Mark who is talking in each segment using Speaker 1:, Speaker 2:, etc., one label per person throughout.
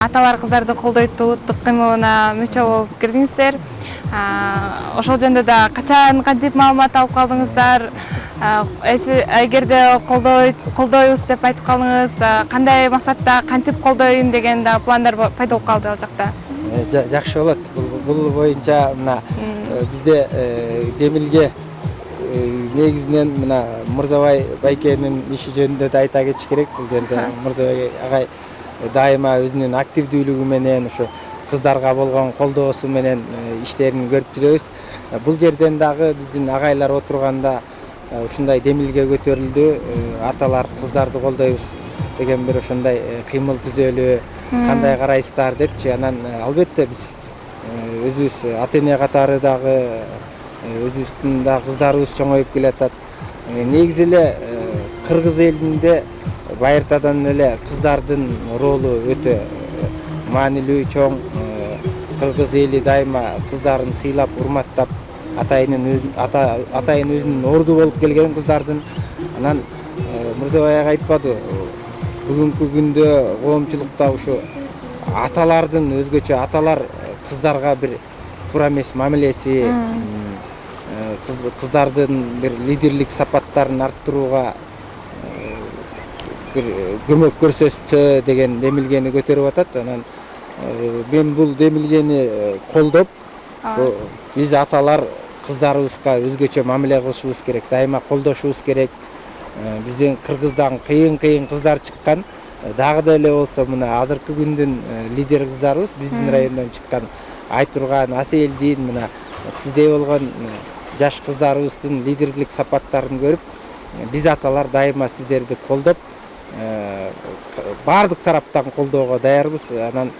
Speaker 1: Аталар кыздарды колдойт улуттук кыймылына мүчө болуп кирдиңиздер. Ошол жөнүндө да качан кантип маалымат алып калдыңыздар? Эгерде колдойбуз деп айтып калдыңыз, кандай максатта кантип колдойм деген да пландар пайда болуп калды ал жакта.
Speaker 2: Жакшы болот. Бул боюнча мына бизде Демилге негизинен мына Мырзабай байкенин иши жөнүндө да айта кетиш керек. Бул жерде Мырзабай агай дайыма өзүнүн активдүүлүгү менен ушу кыздарга болгон колдоосу менен иштерин көрүп жүрөбүз. Бул жерден дагы биздин агайлар отурганда ушундай демилге көтөрүлдү. Аталар кыздарды колдойбуз деген бир ошондой кыймыл түзөлү, кандай карайсыздар депчи. Анан албетте биз өзүбүз ата эне катары дагы өзүбүздүн да кыздарыбыз чоңоюп келатат. Негизи эле кыргыз элинде байыртадан эле кыздардын ролу өтө маанилүү, чоң. Кыргыз эли дайыма кыздарын сыйлап, урматтап, атайын өзүнүн орду болуп келген кыздардын. Анан Мырзабай ага айтпады, бүгүнкү күндө коомчулукта ушу аталардын өзгөчө аталар кыздарга бир туура эмес мамилеси, кыздардын бир лидерлик сапаттарын арттырууга бир көмөк көрсөтсө деген демилгени көтөрүп атат. Анан мен бул демилгени колдоп, ошо биз аталар кыздарыбызга өзгөчө мамиле кылышыбыз керек, дайыма колдошубуз керек. Биздин Кыргыздан кыйын кыздар чыккан, дагы деле болсо мына азыркы күндүн лидер кыздарыбыз биздин райондон чыккан Айтурган, Аселдин, мына сиздей болгон жаш кыздарыбыздын лидерлик сапаттарын көрүп, биз аталар дайыма сиздерди колдоп, бардык тараптан колдоого даярбыз. Анан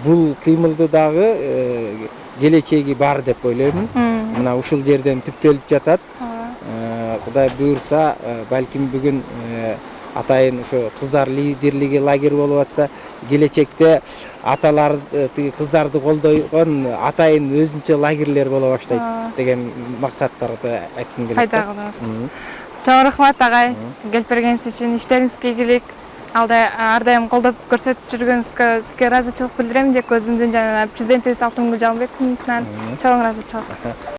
Speaker 2: бул кыймылды дагы келечеги бар деп ойлоймун. Мына ушул жерден түптөлүп жатат. Кудай буйрса, балким бүгүн атайын ушу кыздар лидерлиги лагерь болуп атса, келечекте аталар кыздарды колдойгон атайын өзүнчө лагерьлер боло баштайт деген максаттарды айткым келет.
Speaker 1: Пайда кылдыңыз. Чоң рахмат агай, келип бергениңиз үчүн. Иштериңизге ийгилик. Ар дайым колдоп көрсөтүп жүргөнүңүзгө сизге ыраазычылык билдирем деп өзүмдүн жана президентибиз Алтынгүл Жалынбековдун атынан чоң ыраазычылык.